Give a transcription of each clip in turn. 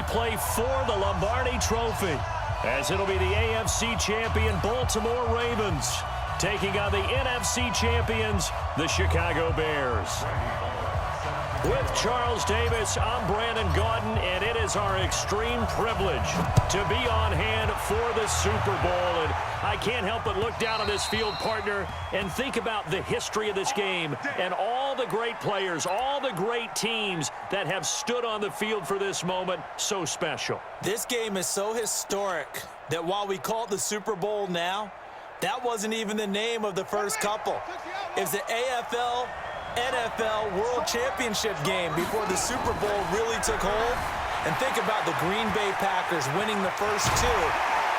we play for the Lombardi Trophy, as it'll be the AFC champion Baltimore Ravens taking on the NFC champions, the Chicago Bears. With Charles Davis, I'm Brandon Gaudin, and it is our extreme privilege to be on hand for the Super Bowl. And I can't help but look down on this field, partner, and think about the history of this game and all the great players, all the great teams that have stood on the field for this moment. So special. This game is so historic that while we call it the Super Bowl now, that wasn't even the name of the first couple. It was the AFL NFL World Championship game before the Super Bowl really took hold. And think about the Green Bay Packers winning the first two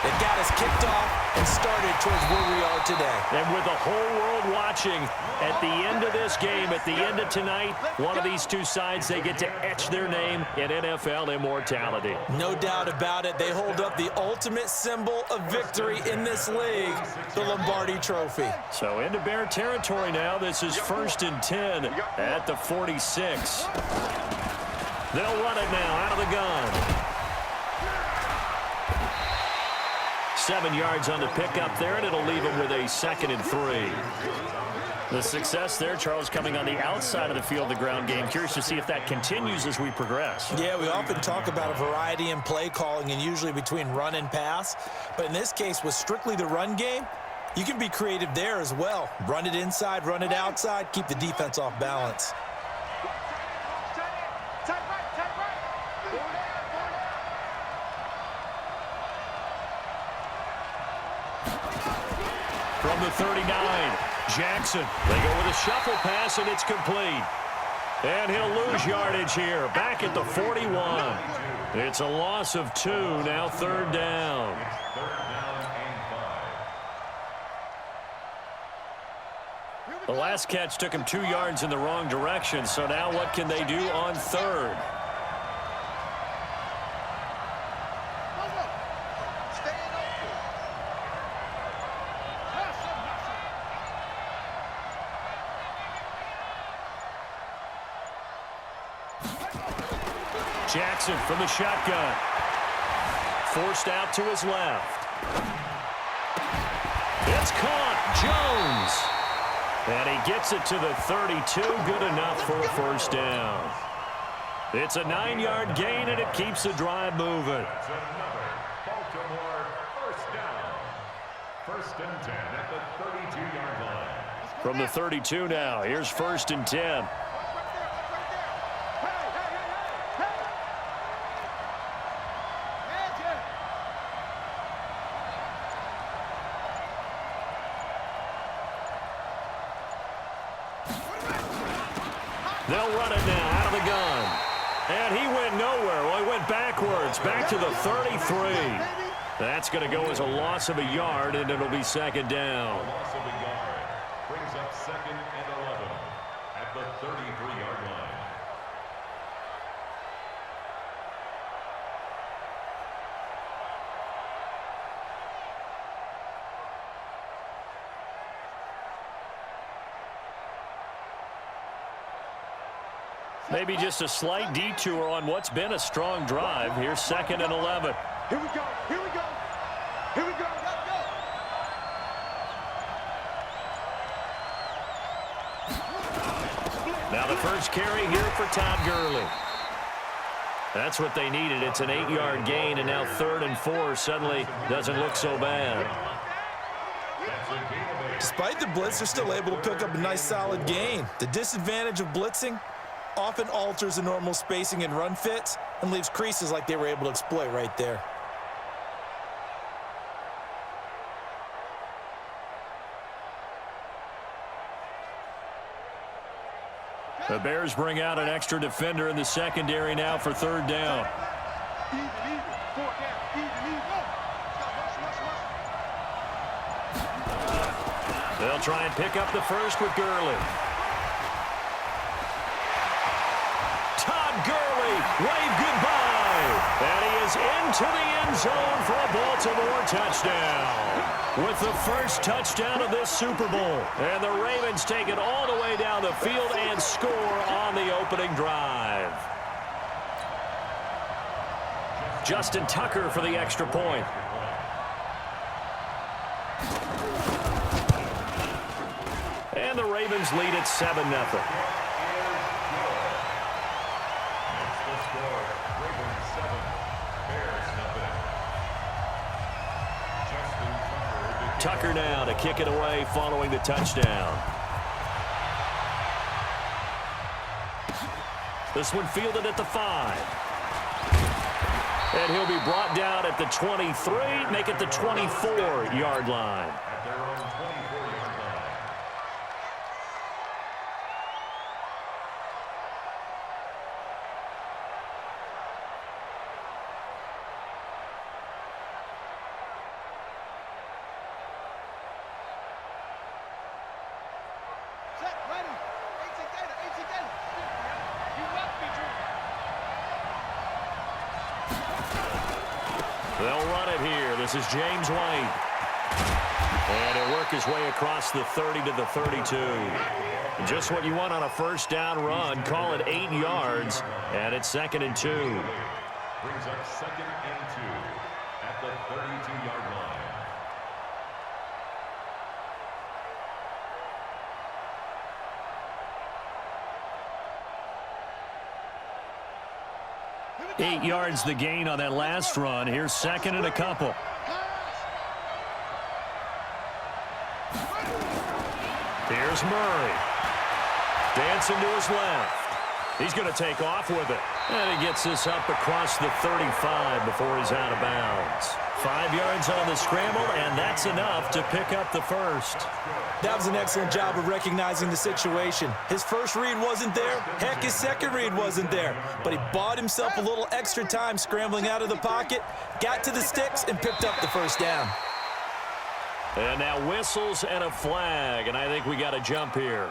that got us kicked off and started towards where we are today. And with the whole world watching, at the end of this game, at the end of tonight, one of these two sides, they get to etch their name in NFL immortality. No doubt about it. They hold up the ultimate symbol of victory in this league, the Lombardi Trophy. So into Bear territory now. This is 1st and 10 at the 46. They'll run it now out of the gun. 7 yards on the pickup there, and it'll leave him with a 2nd and 3. The success there, Charles, coming on the outside of the field, the ground game. Curious to see if that continues as we progress. Yeah, we often talk about a variety in play calling and usually between run and pass. But in this case, with strictly the run game, you can be creative there as well. Run it inside, run it outside, keep the defense off balance. From the 39, Jackson. They go with a shuffle pass, and it's complete. And he'll lose yardage here, back at the 41. It's a loss of 2, now 3rd down. The last catch took him 2 yards in the wrong direction, so now what can they do on 3rd? Jackson from the shotgun. Forced out to his left. It's caught. Jones. And he gets it to the 32. Good enough for a 1st down. It's a 9-yard gain, and it keeps the drive moving. Baltimore 1st down. 1st and 10 at the 32-yard line. From the 32 now, here's 1st and 10. They'll run it now out of the gun. And he went nowhere. Well, he went backwards, back to the 33. That's going to go as a loss of a yard, and it'll be 2nd down. Loss of a yard brings up 2nd and 11 at the 33-yard line. Maybe just a slight detour on what's been a strong drive. Here's 2nd and 11. Here we go. Here we go. Here we go. Now the first carry here for Todd Gurley. That's what they needed. It's an 8-yard gain, and now 3rd and 4 suddenly doesn't look so bad. Despite the blitz, they're still able to pick up a nice solid gain. The disadvantage of blitzing often alters the normal spacing and run fits and leaves creases like they were able to exploit right there. The Bears bring out an extra defender in the secondary now for 3rd down. They'll try and pick up the first with Gurley. Todd Gurley, wave goodbye. And he is into the end zone for a Baltimore touchdown. With the first touchdown of this Super Bowl. And the Ravens take it all the way down the field and score on the opening drive. Justin Tucker for the extra point. And the Ravens lead at 7-0. Tucker now to kick it away following the touchdown. This one fielded at the 5. And he'll be brought down at the 23, make it the 24-yard line. At their own 24-yard line. Set, ready. 18 data, 18 data. You must be true. They'll run it here. This is James White. And he'll work his way across the 30 to the 32. Just what you want on a first down run. Call it 8 yards. And it's 2nd and 2. Brings up 2nd and 2 at the 32-yard line. Here we go. 8 yards the gain on that last run. Here's 2nd and a couple. Here's Murray. Dancing to his left. He's going to take off with it. And he gets this up across the 35 before he's out of bounds. 5 yards on the scramble, and that's enough to pick up the first. That was an excellent job of recognizing the situation. His first read wasn't there. Heck, his second read wasn't there. But he bought himself a little extra time scrambling out of the pocket, got to the sticks, and picked up the first down. And now whistles and a flag, and I think we got a jump here.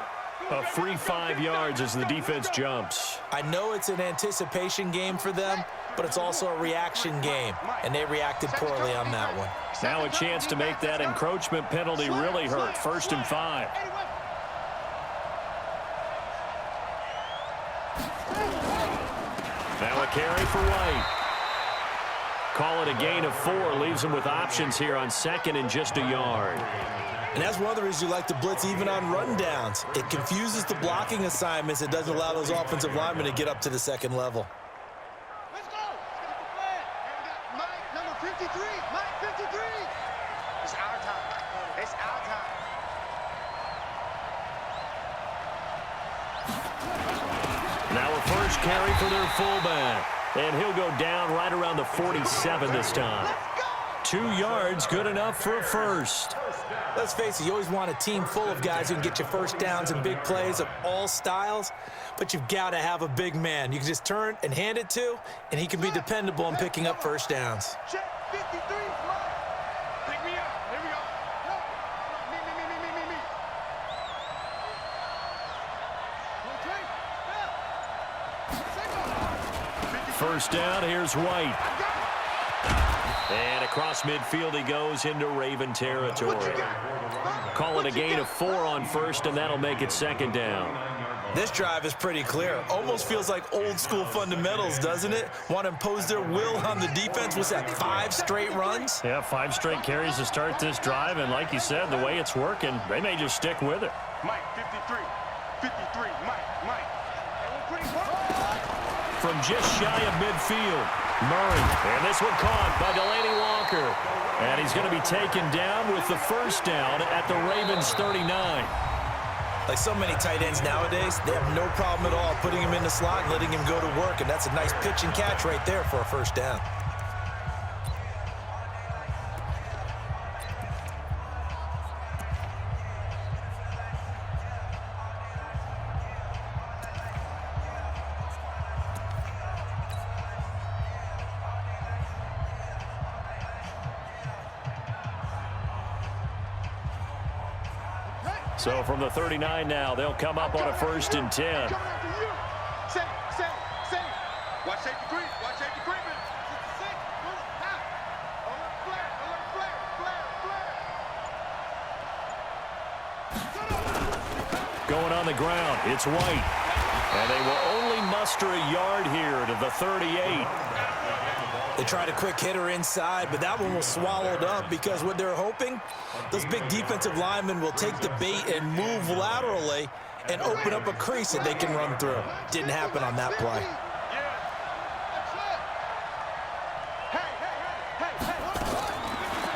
A free 5 yards as the defense jumps. I know it's an anticipation game for them, but it's also a reaction game, and they reacted poorly on that one. Now a chance to make that encroachment penalty really hurt. 1st and 5. Now a carry for White. Call it a gain of 4. Leaves him with options here on 2nd and just a yard. And that's one of the reasons you like to blitz even on run downs. It confuses the blocking assignments. It doesn't allow those offensive linemen to get up to the second level. Let's go. And we got Mike, number 53. Mike, 53. It's our time. It's our time. Now a first carry for their fullback. And he'll go down right around the 47 this time. 2 yards, good enough for a first. Let's face it, you always want a team full of guys who can get you first downs and big plays of all styles, but you've got to have a big man you can just turn and hand it to, and he can be dependable in picking up first downs. Check 53. Pick me up. Here we go. No. Me. Okay. First down, here's White. And across midfield he goes into Raven territory. Call it a gain of 4 on first, and that'll make it 2nd down. This drive is pretty clear. Almost feels like old school fundamentals, doesn't it? Want to impose their will on the defense. Was that 5 straight runs? Yeah, 5 straight carries to start this drive, and like you said, the way it's working, they may just stick with it. Mike, 53. 53. Mike. From just shy of midfield, Murray. And this one caught by Delaney Walker. And he's going to be taken down with the first down at the Ravens 39. Like so many tight ends nowadays, they have no problem at all putting him in the slot and letting him go to work, and that's a nice pitch and catch right there for a first down. So from the 39 now, they'll come up on a 1st and 10. Coming after you. Say. Watch safety creep. Watch safety creeping. 66. Alert flare. Going on the ground, it's White. And they will only muster a yard here to the 38. They tried a quick hitter inside, but that one was swallowed up because what they're hoping, those big defensive linemen will take the bait and move laterally and open up a crease that they can run through. Didn't happen on that play.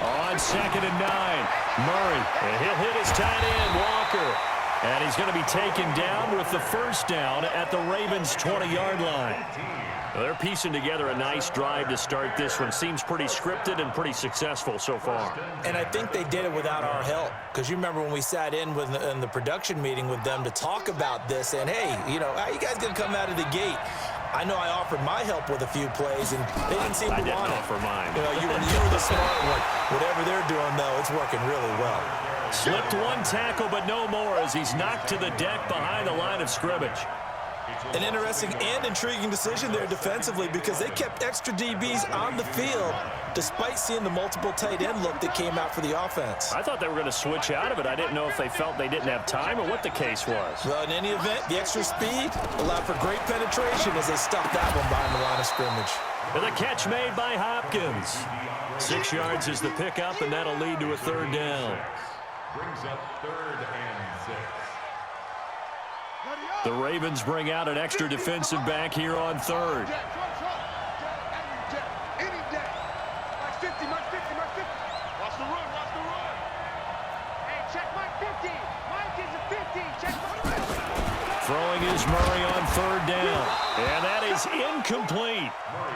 On 2nd and 9, Murray, and he'll hit his tight end, Walker. And he's going to be taken down with the first down at the Ravens' 20-yard line. Well, they're piecing together a nice drive to start this one. Seems pretty scripted and pretty successful so far. And I think they did it without our help. Because you remember when we sat in the production meeting with them to talk about this, and hey, you know, how you guys going to come out of the gate? I know I offered my help with a few plays, and they didn't seem to want it. I didn't offer mine. You know, you were the smart one. Whatever they're doing, though, it's working really well. Slipped one tackle, but no more as he's knocked to the deck behind the line of scrimmage. An interesting and intriguing decision there defensively because they kept extra DBs on the field despite seeing the multiple tight end look that came out for the offense. I thought they were going to switch out of it. I didn't know if they felt they didn't have time or what the case was. Well, in any event, the extra speed allowed for great penetration as they stuffed that one behind the line of scrimmage. And the catch made by Hopkins. 6 yards is the pickup, and that'll lead to a third down. Brings up 3rd and 6. The Ravens bring out an extra defensive back here on 3rd. Any day. Mark 50, Mark 50, Mark 50. Watch the run, watch the run. Hey, check Mark 50. Mike is a 50. Check Mark 50. Throwing is Murray on 3rd down. And that is incomplete.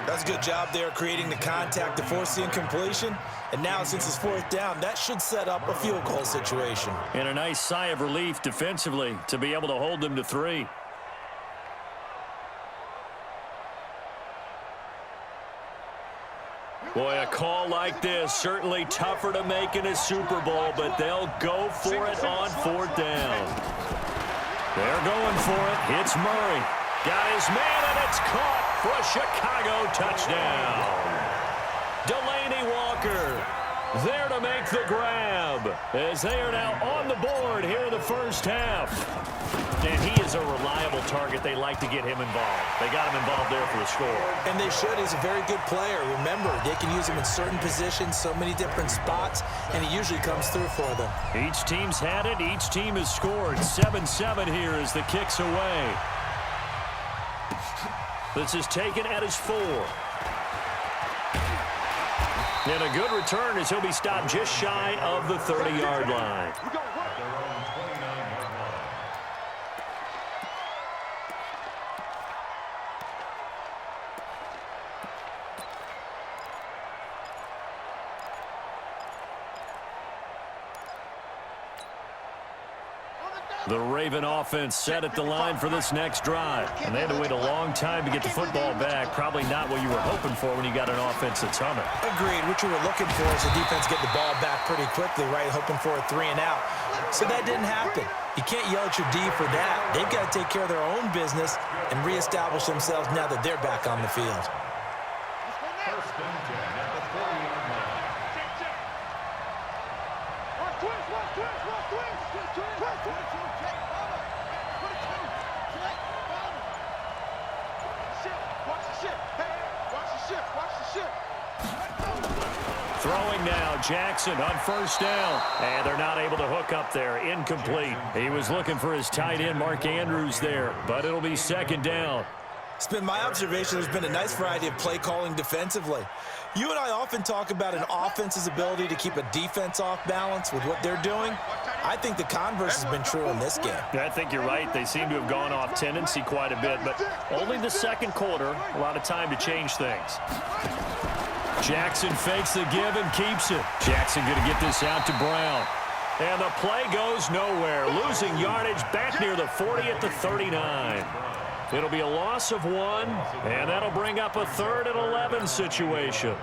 That's a good job there creating the contact to force the incompletion. And now, since it's 4th down, that should set up a field goal situation. And a nice sigh of relief defensively to be able to hold them to 3. Boy, a call like this, certainly tougher to make in a Super Bowl, but they'll go for it on 4th down. They're going for it. It's Murray. Got his man, and it's caught for a Chicago touchdown. Delaney Walker there to make the grab as they are now on the board here in the first half. And he is a reliable target. They like to get him involved. They got him involved there for the score. And they should. He's a very good player. Remember, they can use him in certain positions, so many different spots, and he usually comes through for them. Each team's had it. Each team has scored. 7-7 here as the kick's away. This is taken at his 4. And a good return as he'll be stopped just shy of the 30-yard line. The Raven offense set at the line for this next drive. And they had to wait a long time to get the football back. Probably not what you were hoping for when you got an offense that's humming. Agreed. What you were looking for is the defense get the ball back pretty quickly, right? Hoping for a 3 and out. So that didn't happen. You can't yell at your D for that. They've got to take care of their own business and reestablish themselves now that they're back on the field. First and 10 at the 40-yard line. Throwing now, Jackson on first down. And they're not able to hook up there. Incomplete. He was looking for his tight end, Mark Andrews, there. But it'll be 2nd down. It's been my observation there's been a nice variety of play calling defensively. You and I often talk about an offense's ability to keep a defense off balance with what they're doing. I think the converse has been true in this game. I think you're right. They seem to have gone off tendency quite a bit, but only the second quarter, a lot of time to change things. Jackson fakes the give and keeps it. Jackson going to get this out to Brown. And the play goes nowhere. Losing yardage back near the 40 at the 39. It'll be a loss of 1, and that'll bring up a 3rd and 11 situation.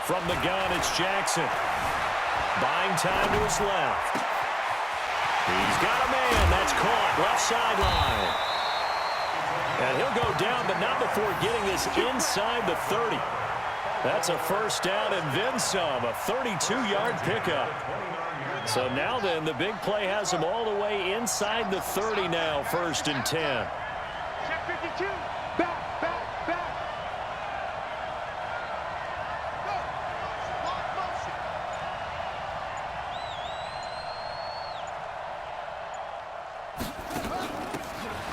From the gun, it's Jackson. Buying time to his left. He's got a man. That's caught. Left sideline. And he'll go down, but not before getting this inside the 30. That's a first down and then some, a 32-yard pickup. So now then, the big play has him all the way inside the 30 now, 1st and 10. Check 52. Back, back, back. Go. Lock motion.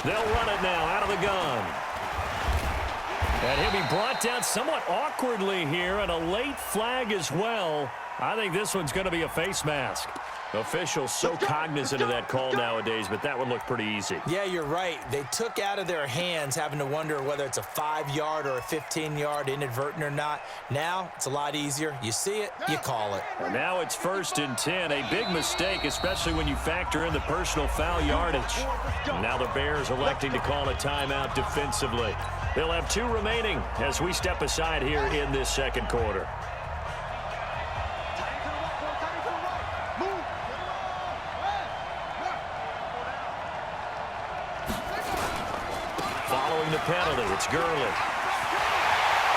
They'll run it now out of the gun. And he'll be brought down somewhat awkwardly here, and a late flag as well. I think this one's going to be a face mask. Officials so cognizant of that call nowadays, but that would look pretty easy. Yeah, you're right. They took out of their hands having to wonder whether it's a 5-yard or a 15-yard inadvertent or not. Now it's a lot easier. You see it, you call it. And now it's 1st and 10. A big mistake, especially when you factor in the personal foul yardage. And now the Bears electing to call a timeout defensively. They'll have 2 remaining as we step aside here in this second quarter. Following the penalty, it's Gurley.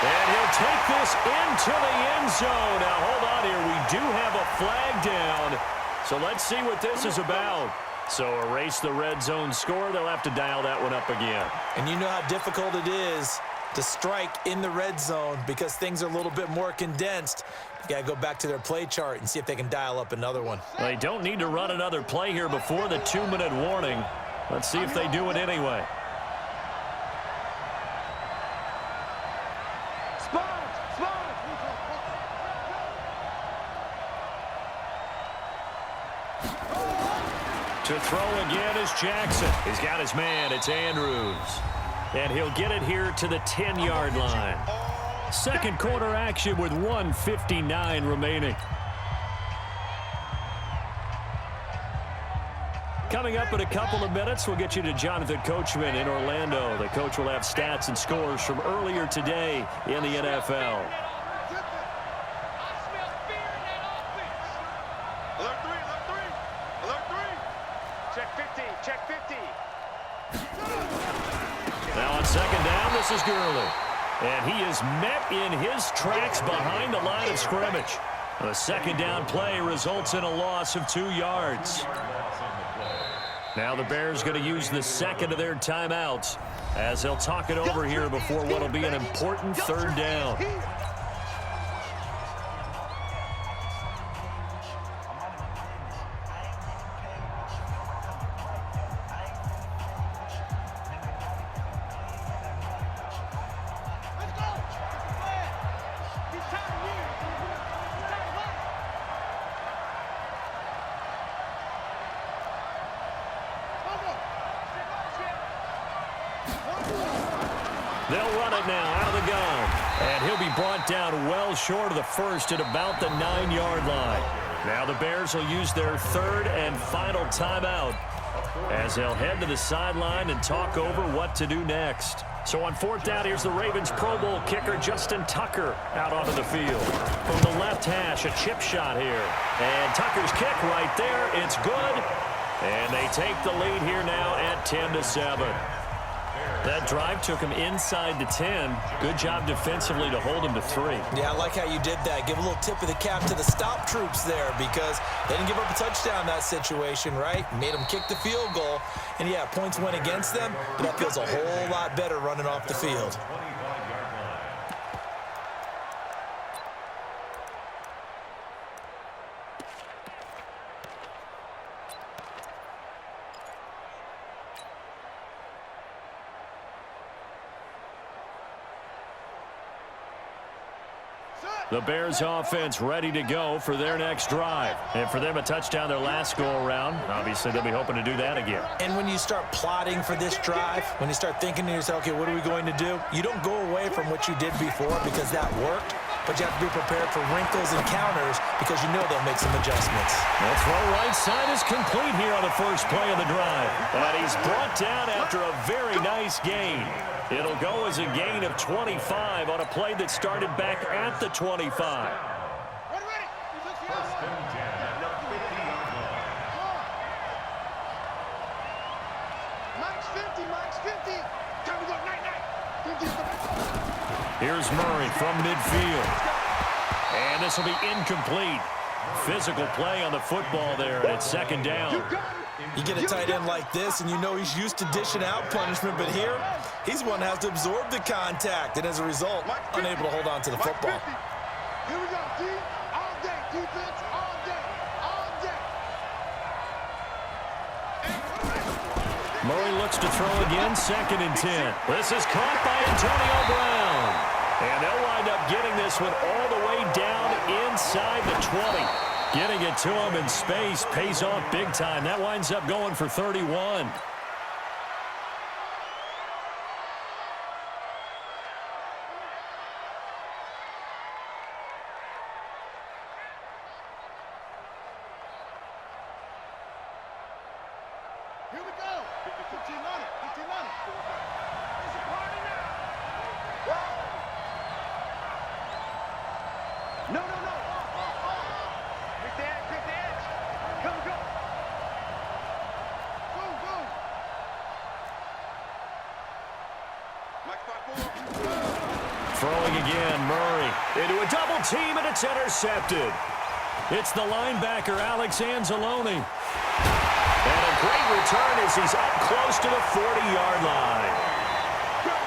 And he'll take this into the end zone. Now, hold on here. We do have a flag down. So let's see what this is about. So erase the red zone score. They'll have to dial that one up again. And you know how difficult it is to strike in the red zone because things are a little bit more condensed. You got to go back to their play chart and see if they can dial up another one. They don't need to run another play here before the 2-minute warning. Let's see if they do it anyway. To throw again is Jackson. He's got his man. It's Andrews. And he'll get it here to the 10-yard line. Second quarter action with 1:59 remaining. Coming up in a couple of minutes, we'll get you to Jonathan Coachman in Orlando. The coach will have stats and scores from earlier today in the NFL. Now on second down, this is Gurley. And he is met in his tracks behind the line of scrimmage. The second down play results in a loss of 2 yards. Now the Bears going to use the second of their timeouts as they'll talk it over here before what will be an important 3rd down. They'll run it now out of the gun. And he'll be brought down well short of the first at about the 9-yard line. Now the Bears will use their 3rd and final timeout as they'll head to the sideline and talk over what to do next. So on 4th down, here's the Ravens Pro Bowl kicker Justin Tucker out onto the field. From the left hash, a chip shot here. And Tucker's kick right there. It's good. And they take the lead here now at 10-7. That drive took him inside the 10. Good job defensively to hold him to 3. Yeah, I like how you did that. Give a little tip of the cap to the stop troops there because they didn't give up a touchdown in that situation, right? Made them kick the field goal. And, yeah, points went against them, but that feels a whole lot better running off the field. The Bears offense ready to go for their next drive. And for them, a touchdown their last go-around. Obviously, they'll be hoping to do that again. And when you start plotting for this drive, when you start thinking to yourself, okay, what are we going to do? You don't go away from what you did before because that worked, but you have to be prepared for wrinkles and counters because you know they'll make some adjustments. The throw right side is complete here on the first play of the drive. And he's brought down after a very nice gain. It'll go as a gain of 25 on a play that started back at the 25. Max 50, Max 50. Time to go Here's Murray from midfield. And this will be incomplete. Physical play on the football there, and it's second down. You get a tight end like this, and you know he's used to dishing out punishment, but here, he's the one that has to absorb the contact, and as a result, unable to hold on to the football. Here we go, D. All day, defense, all day, all day. Murray looks to throw again, 2nd and 10. This is caught by Antonio Brown. And they'll wind up getting this one all the way down inside the 20. Getting it to him in space pays off big time. That winds up going for 31. Here we go. 15 on it, 15 on it. It's a party now. No. Pick the edge. Come. Go. Mike 5-4. Throwing again, Murray into a double team, and it's intercepted. It's the linebacker, Alex Anzalone. And a great return as he's up close to the 40-yard line.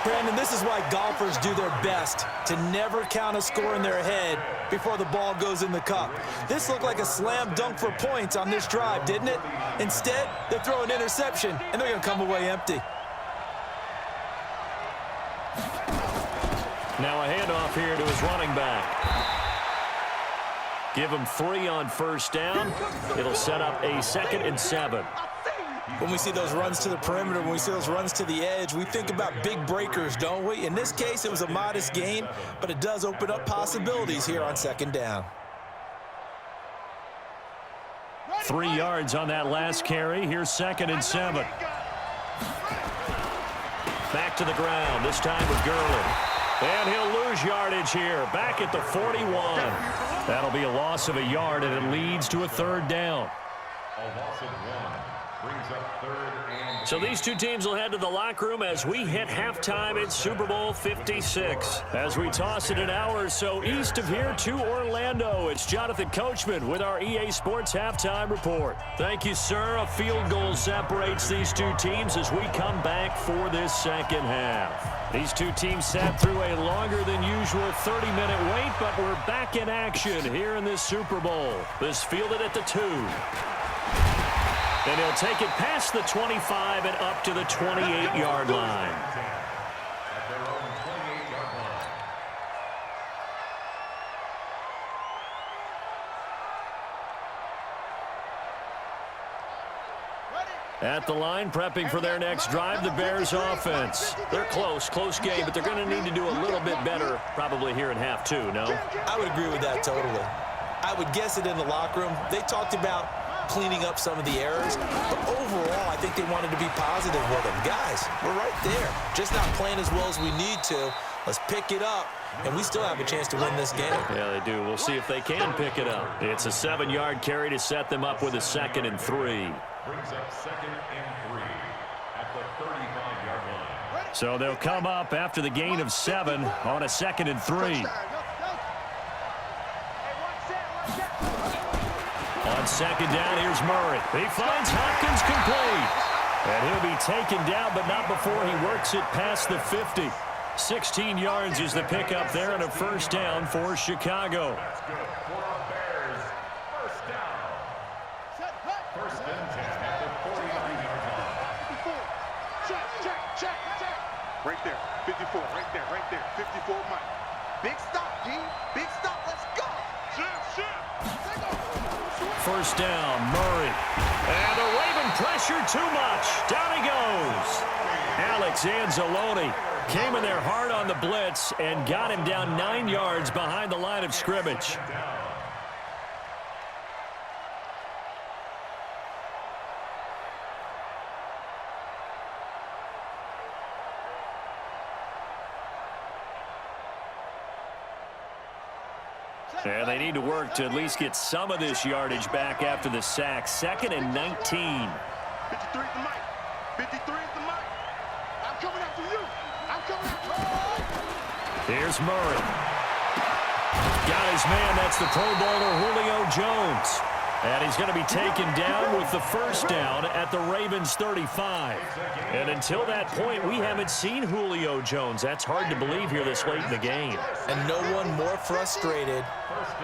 Brandon, this is why golfers do their best to never count a score in their head before the ball goes in the cup. This looked like a slam dunk for points on this drive, didn't it? Instead, they throw an interception, and they're going to come away empty. Now a handoff here to his running back. Give him 3 on first down. It'll set up a 2nd and 7. When we see those runs to the perimeter, when we see those runs to the edge, we think about big breakers, don't we? In this case, it was a modest gain, but it does open up possibilities here on 2nd down. 3 yards on that last carry. Here's 2nd and 7. Back to the ground, this time with Gurley. And he'll lose yardage here, back at the 41. That'll be a loss of a yard, and it leads to a 3rd down. A loss of 1 brings up 3rd and... So these two teams will head to the locker room as we hit halftime in Super Bowl 56. As we toss it an hour or so east of here to Orlando, it's Jonathan Coachman with our EA Sports Halftime Report. Thank you, sir. A field goal separates these two teams as we come back for this second half. These two teams sat through a longer than usual 30-minute wait, but we're back in action here in this Super Bowl. This fielded at the 2. And he'll take it past the 25 and up to the 28-yard line. At their own 28-yard line. At the line, prepping for their next drive, the Bears offense. They're close game, but they're going to need to do a little bit better probably here in half 2, no? I would agree with that totally. I would guess it in the locker room. They talked about cleaning up some of the errors, but overall, I think they wanted to be positive with them. Guys, we're right there. Just not playing as well as we need to. Let's pick it up, and we still have a chance to win this game. Yeah, they do. We'll see if they can pick it up. It's a 7-yard carry to set them up with a 2nd and 3. Brings up 2nd and 3 at the 35-yard line. So they'll come up after the gain of 7 on a 2nd and 3. On 2nd down, here's Murray. He finds Hopkins complete. And he'll be taken down, but not before he works it past the 50. 16 yards is the pickup there, and a 1st down for Chicago. That's good for our Bears. 1st down. 1st and 10 at the 49-yard line. Check. Right there, 54, right there. 54, Mike. Big stop, D. Big stop, let's go. Shift. 1st down, Murray. And the Raven pressure too much. Down he goes. Alex Anzalone came in there hard on the blitz and got him down 9 yards behind the line of scrimmage. And they need to work to at least get some of this yardage back after the sack. 2nd and 19. 53 is the mic. 53 is the mic. I'm coming after you. I'm coming after you. Here's Murray. Got his man. That's the Pro Bowler Julio Jones. And he's going to be taken down with the first down at the Ravens 35. And until that point, we haven't seen Julio Jones. That's hard to believe here this late in the game. And no one more frustrated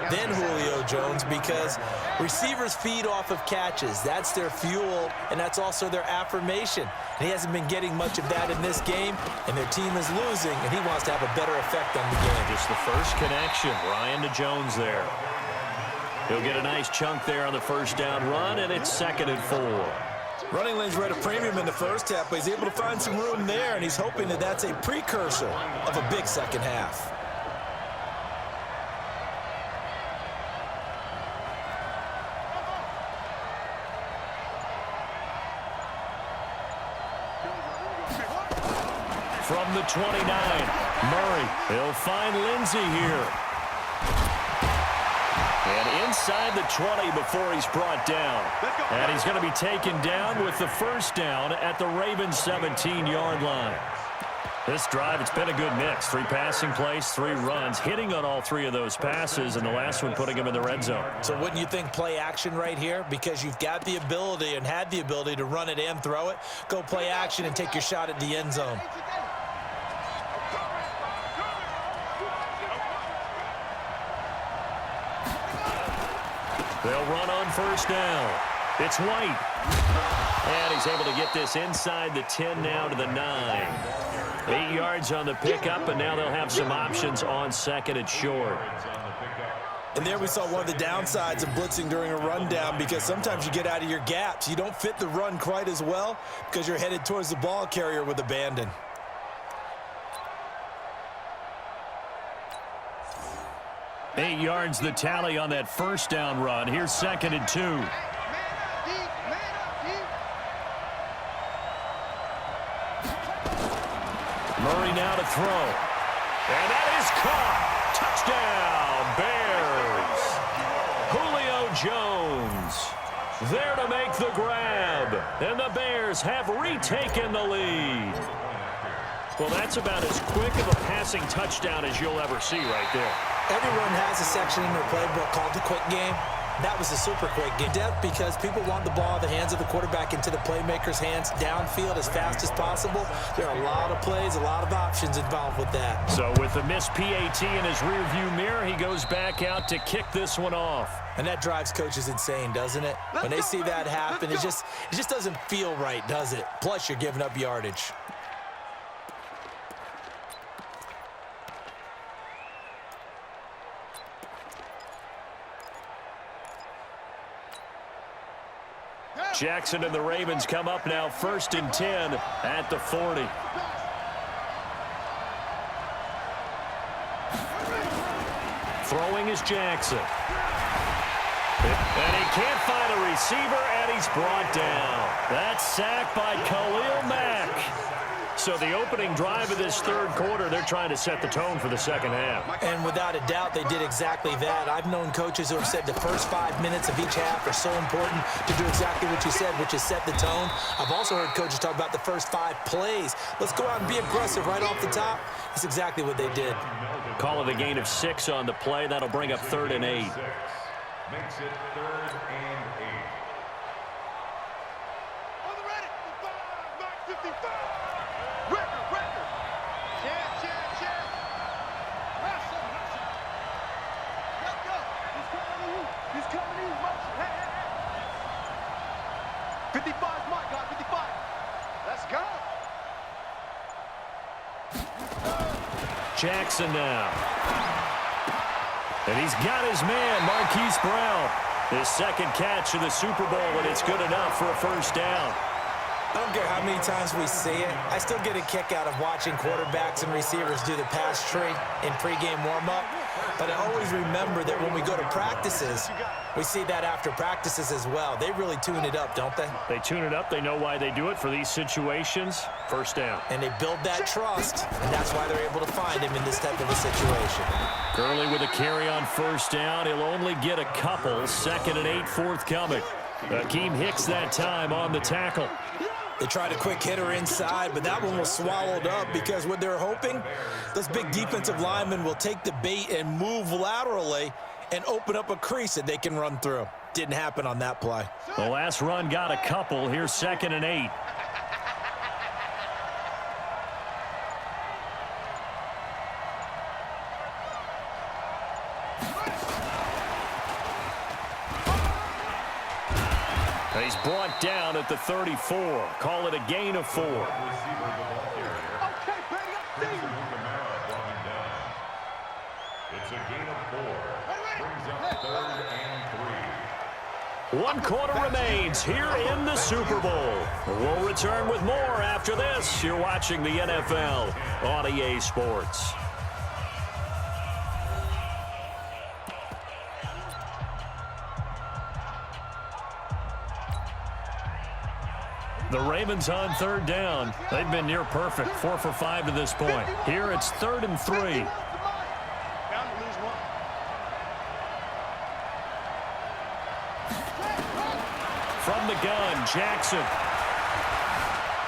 than Julio Jones because receivers feed off of catches. That's their fuel, and that's also their affirmation. And he hasn't been getting much of that in this game, and their team is losing, and he wants to have a better effect on the game. Just the first connection, Ryan to Jones there. He'll get a nice chunk there on the first down run, and it's 2nd and 4. Running lanes were at a premium in the first half, but he's able to find some room there, and he's hoping that that's a precursor of a big second half. From the 29, Murray. He'll find Lindsey here. And inside the 20 before he's brought down. And he's going to be taken down with the first down at the Ravens 17-yard line. This drive, it's been a good mix. 3 passing plays, 3 runs, hitting on all 3 of those passes, and the last one putting him in the red zone. So wouldn't you think play action right here? Because you've got the ability and had the ability to run it and throw it. Go play action and take your shot at the end zone. They'll run on first down. It's White. And he's able to get this inside the 10 now to the 9. 8 yards on the pickup, and now they'll have some options on 2nd and short. And there we saw one of the downsides of blitzing during a rundown because sometimes you get out of your gaps. You don't fit the run quite as well because you're headed towards the ball carrier with abandon. Eight yards the tally on that first down run. Here's 2nd and 2. Murray now to throw. And that is caught. Touchdown, Bears. Julio Jones there to make the grab. And the Bears have retaken the lead. Well, that's about as quick of a passing touchdown as you'll ever see right there. Everyone has a section in their playbook called the quick game. That was a super quick game. Depth because people want the ball in the hands of the quarterback into the playmaker's hands downfield as fast as possible. There are a lot of plays, a lot of options involved with that. So with the missed PAT in his rearview mirror, he goes back out to kick this one off. And that drives coaches insane, doesn't it? When they see that happen, it just doesn't feel right, does it? Plus, you're giving up yardage. Jackson and the Ravens come up now 1st and 10 at the 40. Throwing is Jackson. And he can't find a receiver, and he's brought down. That's sacked by Khalil Mack. So the opening drive of this third quarter, they're trying to set the tone for the second half. And without a doubt, they did exactly that. I've known coaches who have said the first 5 minutes of each half are so important to do exactly what you said, which is set the tone. I've also heard coaches talk about the first 5 plays. Let's go out and be aggressive right off the top. That's exactly what they did. Call it a gain of 6 on the play. That'll bring up 3rd and 8. Makes it 3rd and 8. On the ready. 55. Record. Check. Hustle. Let's go. He's coming to you. Motion. Hey. 55, my God. 55. Let's go. Jackson now. And he's got his man, Marquise Brown. His 2nd catch of the Super Bowl, and it's good enough for a first down. I don't care how many times we see it. I still get a kick out of watching quarterbacks and receivers do the pass tree in pregame warm-up. But I always remember that when we go to practices, we see that after practices as well. They really tune it up, don't they? They tune it up. They know why they do it for these situations. First down. And they build that trust, and that's why they're able to find him in this type of a situation. Gurley with a carry on first down. He'll only get a couple. 2nd and 8 forthcoming. Akeem Hicks that time on the tackle. They tried a quick hitter inside, but that one was swallowed up because what they're hoping, those big defensive linemen will take the bait and move laterally and open up a crease that they can run through. Didn't happen on that play. The last run got a couple. Here's 2nd and 8. He's brought down at the 34. Call it a gain of 4. Okay, buddy, I see you. It's a gain of 4. Brings up 3rd and 3. 1 quarter remains here in the Super Bowl. We'll return with more after this. You're watching the NFL on EA Sports. The Ravens on 3rd down. They've been near perfect, 4 for 5 to this point. Here it's 3rd and 3. Down to lose one. From the gun, Jackson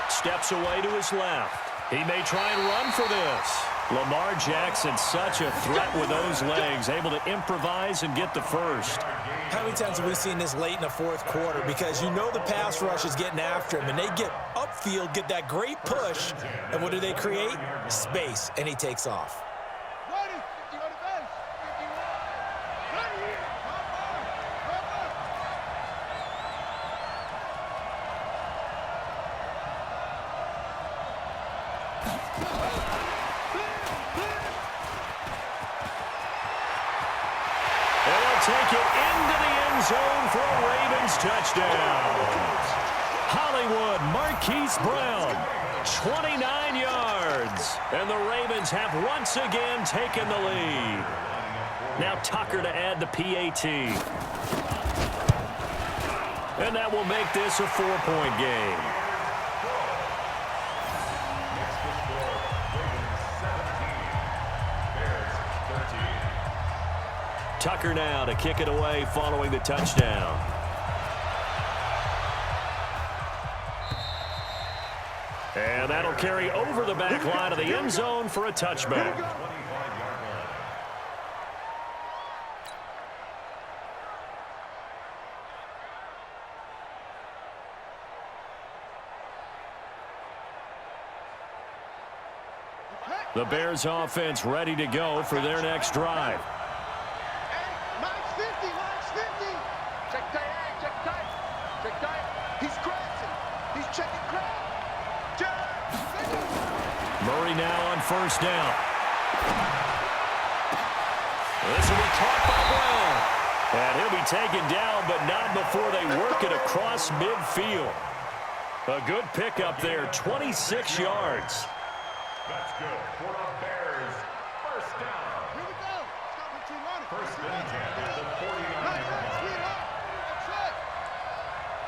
steps away to his left. He may try and run for this. Lamar Jackson, such a threat with those legs, able to improvise and get the first. How many times have we seen this late in the 4th quarter? Because you know the pass rush is getting after him, and they get upfield, get that great push, and what do they create? Space, and he takes off. Ready? 50 on the base. 51. Right here. They'll take it into the end zone for a Ravens touchdown. Hollywood Marquise Brown, 29 yards. And the Ravens have once again taken the lead. Now Tucker to add the PAT. And that will make this a 4-point game. Tucker now to kick it away following the touchdown. And that'll carry over the back line of the end zone for a touchback. The Bears offense ready to go for their next drive. Max 50, Max 50. Check tight, check tight. Check tight. He's crashing. He's checking crash. Murray now on 1st down. This will be caught by Brown. And he'll be taken down, but not before they work it across midfield. A good pickup there, 26 yards. That's good for the Bears. 1st down. Here we go. Stop with 2 running. 1st and 10 at the 49-yard Right, line. speed up. That's it.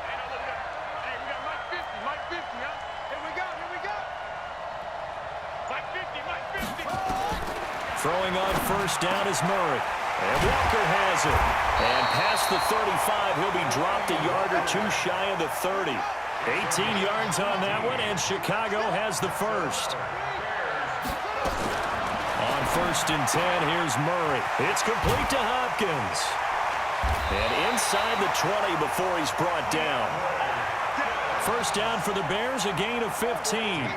Hey, now look at Hey, we got Mike 50. Mike 50, huh? Here we go. Here we go. Mike 50. Mike 50. Throwing on 1st down is Murray. And Walker has it. And past the 35, he'll be dropped a yard or 2 shy of the 30. 18 yards on that one, and Chicago has the first. On 1st and 10, here's Murray. It's complete to Hopkins. And inside the 20 before he's brought down. 1st down for the Bears, a gain of 15.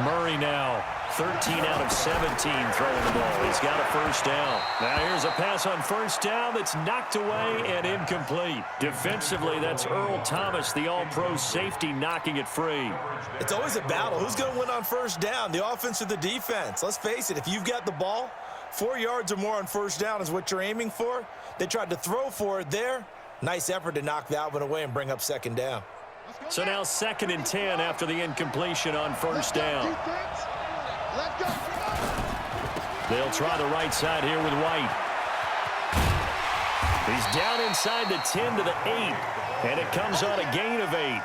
Murray now, 13 out of 17 throwing the ball. He's got a 1st down. Now here's a pass on 1st down that's knocked away and incomplete. Defensively, that's Earl Thomas, the all-pro safety, knocking it free. It's always a battle. Who's going to win on 1st down, the offense or the defense? Let's face it, if you've got the ball, 4 yards or more on 1st down is what you're aiming for. They tried to throw for it there. Nice effort to knock that one away and bring up 2nd down. So now 2nd and 10 after the incompletion on 1st down. Let's go. They'll try the right side here with White. He's down inside the 10 to the 8, and it comes on a gain of 8.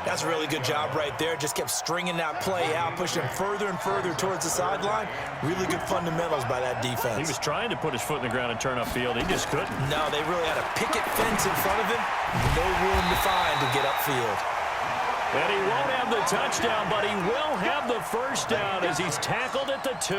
That's a really good job right there. Just kept stringing that play out, pushing him further and further towards the sideline. Really good fundamentals by that defense. He was trying to put his foot in the ground and turn upfield. He just couldn't. No, they really had a picket fence in front of him. No room to find to get upfield. And he won't have the touchdown, but he will have the first down as he's tackled at the 2.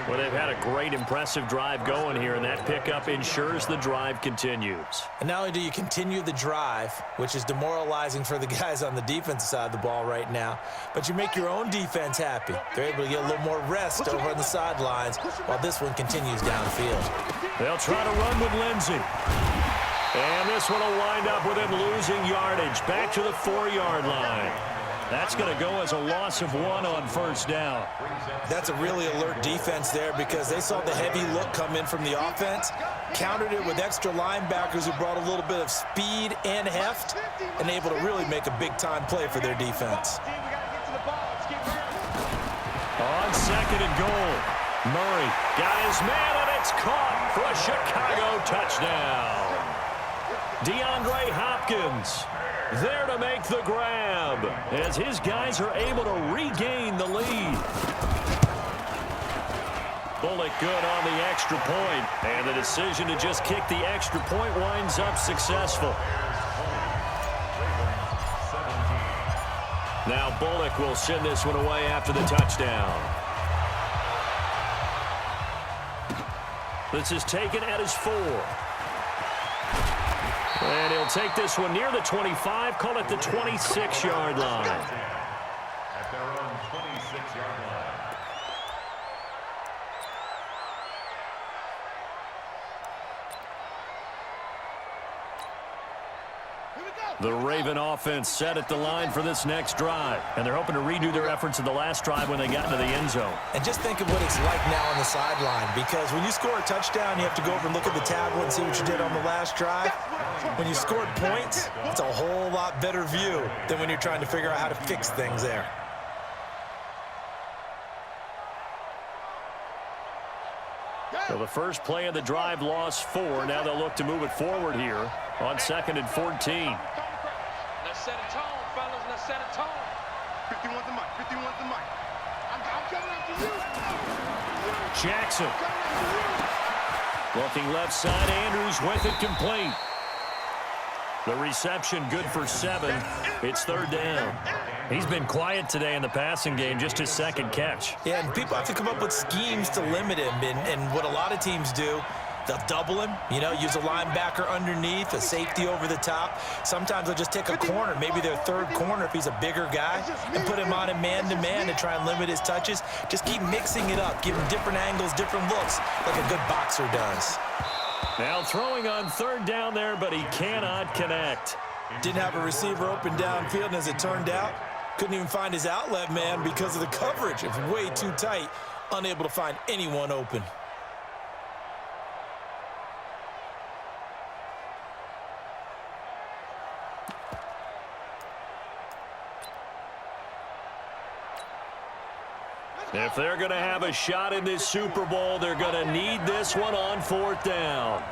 Well, they've had a great, impressive drive going here, and that pickup ensures the drive continues. And not only do you continue the drive, which is demoralizing for the guys on the defensive side of the ball right now, but you make your own defense happy. They're able to get a little more rest over on the sidelines while this one continues downfield. They'll try to run with Lindsey. And this one will wind up with him losing yardage back to the 4-yard line. That's going to go as a loss of 1 on first down. That's a really alert defense there because they saw the heavy look come in from the offense, countered it with extra linebackers who brought a little bit of speed and heft, and able to really make a big-time play for their defense. On second and goal, Murray got his man, and it's caught for a Chicago touchdown. DeAndre Hopkins there to make the grab as his guys are able to regain the lead. Bullock good on the extra point, and the decision to just kick the extra point winds up successful. Now Bullock will send this one away after the touchdown. This is taken at his 4. And he'll take this one near the 25, call it the 26-yard line. At their own 26-yard line. The Raven offense set at the line for this next drive, and they're hoping to redo their efforts in the last drive when they got into the end zone. And just think of what it's like now on the sideline, because when you score a touchdown, you have to go over and look at the tablet and see what you did on the last drive. When you scored points, it's a whole lot better view than when you're trying to figure out how to fix things there. So the first play of the drive lost 4. Now they'll look to move it forward here on second and 14. Let's set a tone, fellas. Let's set a tone. 51's the mic. 51's the mic. I'm coming after you. Jackson. Looking left side, Andrews with it complete. The reception good for 7. It's third down. He's been quiet today in the passing game, just his second catch. Yeah, and people have to come up with schemes to limit him, and what a lot of teams do, they'll double him, use a linebacker underneath, a safety over the top. Sometimes they'll just take a corner, maybe their third corner if he's a bigger guy, and put him on him man-to-man to try and limit his touches. Just keep mixing it up, give him different angles, different looks, like a good boxer does. Now throwing on third down there, but he cannot connect. Didn't have a receiver open downfield, and as it turned out, couldn't even find his outlet man because of the coverage. It's way too tight, unable to find anyone open. If they're going to have a shot in this Super Bowl, they're going to need this one on fourth down.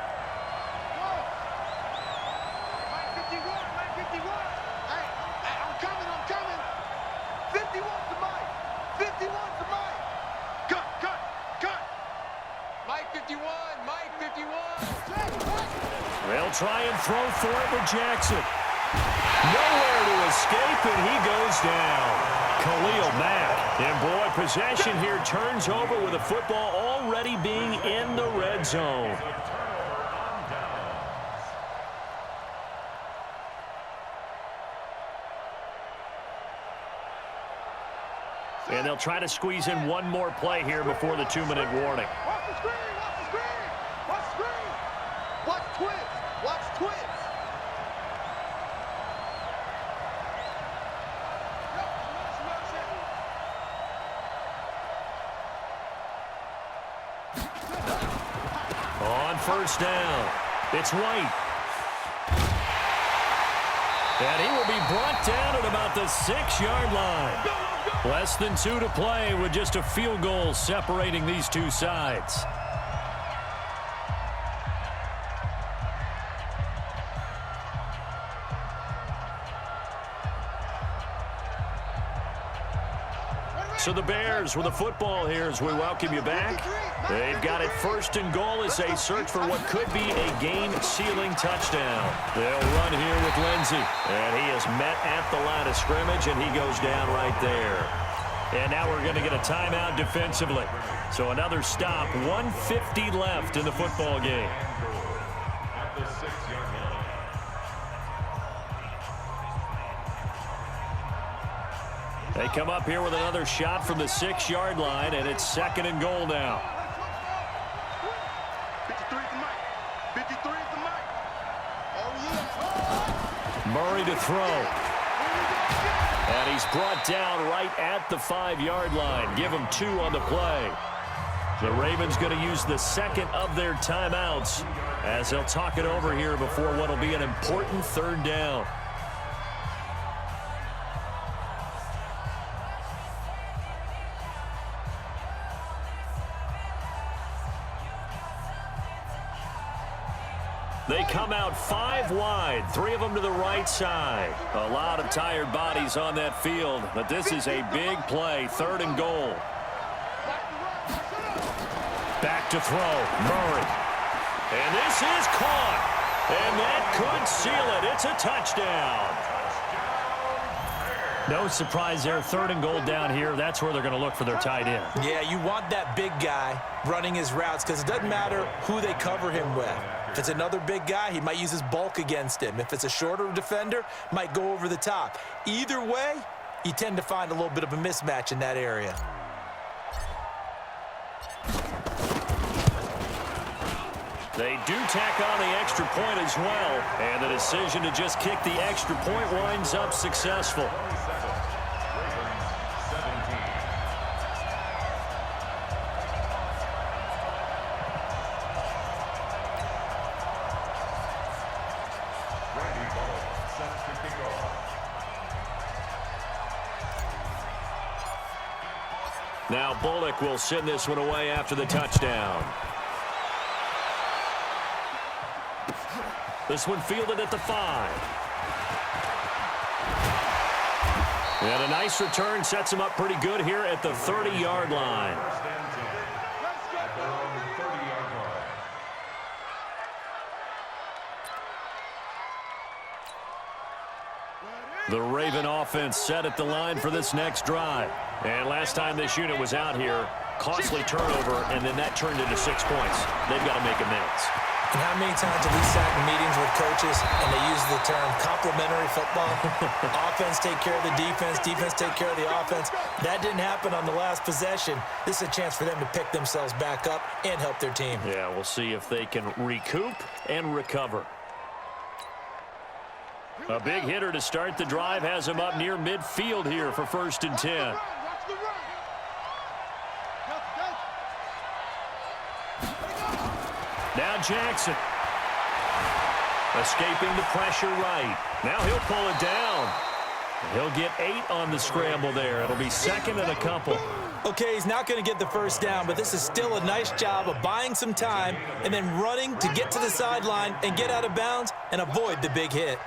They'll try and throw for it with Jackson. Nowhere to escape, and he goes down. Khalil Mack. And boy, possession here turns over with the football already being in the red zone. And they'll try to squeeze in one more play here before the 2-minute warning. Watch the screen! Watch the screen! Watch the screen! Watch twins! Watch twins! On first down, it's White. And he will be brought down at about the 6-yard line. Less than 2 to play with just a field goal separating these two sides. So the Bears with the football here as we welcome you back. They've got it 1st and goal as they search for what could be a game-sealing touchdown. They'll run here with Lindsey. And he is met at the line of scrimmage, and he goes down right there. And now we're going to get a timeout defensively. So another stop, 1:50 left in the football game. At the 6-yard line. They come up here with another shot from the 6-yard line, and it's 2nd and goal now. 53 is the mic. 53 is the mic. Oh, yeah. Murray to throw. And he's brought down right at the 5-yard line. Give him 2 on the play. The Ravens going to use the 2nd of their timeouts as they'll talk it over here before what will be an important 3rd down. They come out 5 wide, 3 of them to the right side. A lot of tired bodies on that field, but this is a big play, 3rd and goal. Back to throw, Murray. And this is caught. And that could seal it. It's a touchdown. No surprise there, 3rd and goal down here. That's where they're going to look for their tight end. Yeah, you want that big guy running his routes because it doesn't matter who they cover him with. If it's another big guy, he might use his bulk against him. If it's a shorter defender, might go over the top. Either way, you tend to find a little bit of a mismatch in that area. They do tack on the extra point as well, and the decision to just kick the extra point winds up successful. Now Bullock will send this one away after the touchdown. This one fielded at the 5. And a nice return sets him up pretty good here at the 30-yard line. The Raven offense set at the line for this next drive. And last time this unit was out here, costly turnover, and then that turned into 6 points. They've got to make amends. And how many times have we sat in meetings with coaches and they use the term complementary football? Offense take care of the defense, defense take care of the offense. That didn't happen on the last possession. This is a chance for them to pick themselves back up and help their team. Yeah, we'll see if they can recoup and recover. A big hitter to start the drive has him up near midfield here for 1st and 10. Now Jackson. Escaping the pressure right. Now he'll pull it down. He'll get 8 on the scramble there. It'll be 2nd and a couple. Okay, he's not going to get the 1st down, but this is still a nice job of buying some time and then running to get to the sideline and get out of bounds and avoid the big hit.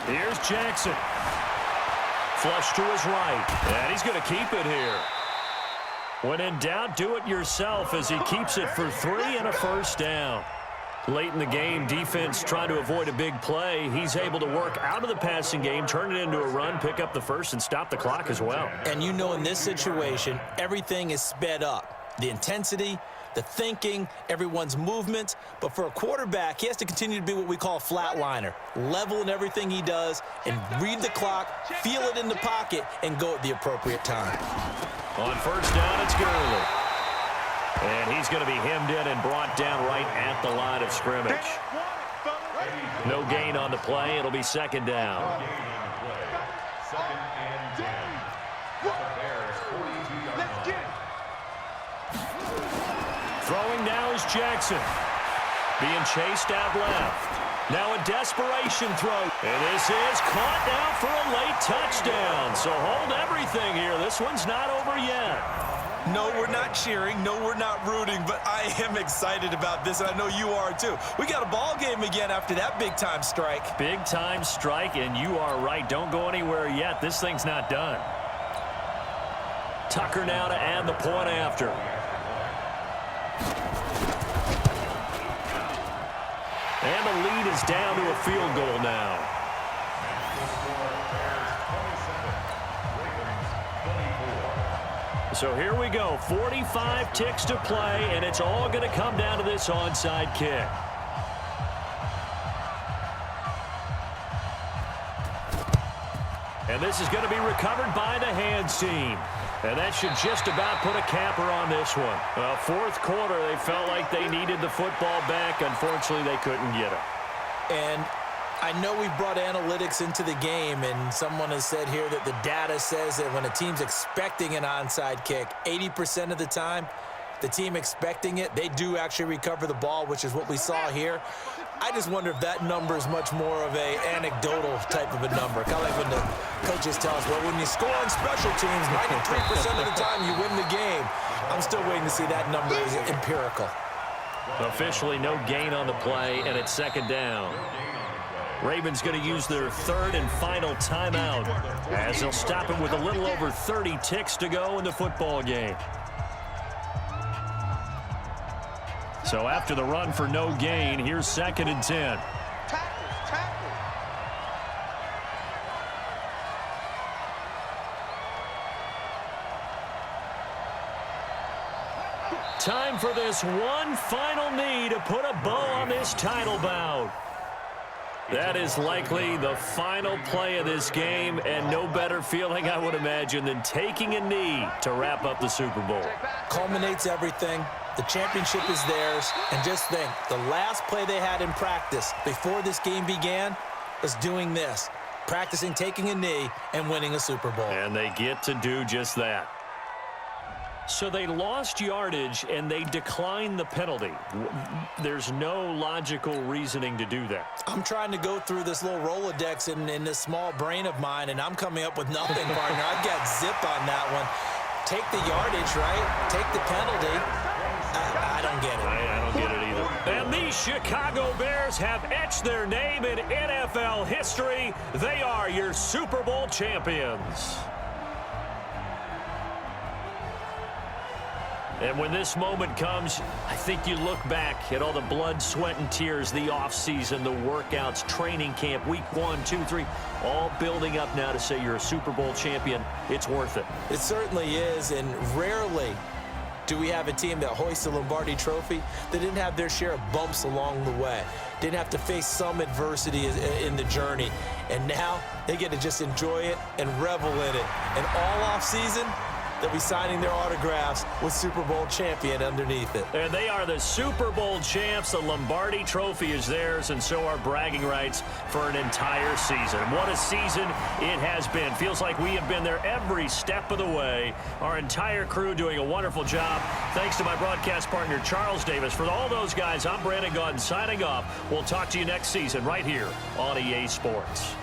Here's Jackson. Flush to his right. And he's going to keep it here. When in doubt, do it yourself as he keeps it for 3 and a 1st down. Late in the game, defense trying to avoid a big play. He's able to work out of the passing game, turn it into a run, pick up the 1st, and stop the clock as well. And you know in this situation, everything is sped up. The intensity, the thinking, everyone's movement. But for a quarterback, he has to continue to be what we call a flatliner. Level in everything he does and read the clock, feel it in the pocket, and go at the appropriate time. On 1st down, it's Gurley. And he's going to be hemmed in and brought down right at the line of scrimmage. No gain on the play. It'll be 2nd down. 2nd and 10. The Bears 42-yard line. Throwing now is Jackson. Being chased out left. Now a desperation throw. And this is caught now for a late touchdown. So hold everything here. This one's not over yet. No, we're not cheering. No, we're not rooting, but I am excited about this, and I know you are too. We got a ball game again after that big-time strike. Big-time strike, and you are right. Don't go anywhere yet. This thing's not done. Tucker now to add the point after. And the lead is down to a field goal now. So here we go, 45 ticks to play, and it's all going to come down to this onside kick. And this is going to be recovered by the hands team. And that should just about put a capper on this one. Fourth quarter, they felt like they needed the football back. Unfortunately, they couldn't get it. And I know we've brought analytics into the game, and someone has said here that the data says that when a team's expecting an onside kick, 80% of the time, the team expecting it, they do actually recover the ball, which is what we saw here. I just wonder if that number is much more of a anecdotal type of a number. Kind of like when the coaches tell us, well, when you score on special teams, 93% of the time you win the game. I'm still waiting to see that number is empirical. Officially no gain on the play, and it's second down. Ravens going to use their third and final timeout as they'll stop him with a little over 30 ticks to go in the football game. So after the run for no gain, here's second and 10. Time for this one final knee to put a bow on this title bout. That is likely the final play of this game, and no better feeling, I would imagine, than taking a knee to wrap up the Super Bowl. Culminates everything. The championship is theirs. And just think, the last play they had in practice before this game began was doing this, practicing taking a knee and winning a Super Bowl. And they get to do just that. So they lost yardage, and they declined the penalty. There's no logical reasoning to do that. I'm trying to go through this little Rolodex in this small brain of mine, and I'm coming up with nothing, partner. I've got zip on that one. Take the yardage, right? Take the penalty. I don't get it. I don't get it either. And these Chicago Bears have etched their name in NFL history. They are your Super Bowl champions. And when this moment comes, I think you look back at all the blood, sweat, and tears, the offseason, the workouts, training camp, week 1, 2, 3, all building up now to say you're a Super Bowl champion. It's worth it. It certainly is, and rarely do we have a team that hoists the Lombardi Trophy that didn't have their share of bumps along the way, didn't have to face some adversity in the journey, and now they get to just enjoy it and revel in it. And all offseason, they'll be signing their autographs with Super Bowl champion underneath it. And they are the Super Bowl champs. The Lombardi Trophy is theirs, and so are bragging rights for an entire season. What a season it has been. Feels like we have been there every step of the way. Our entire crew doing a wonderful job. Thanks to my broadcast partner, Charles Davis. For all those guys, I'm Brandon Gaudin signing off. We'll talk to you next season right here on EA Sports.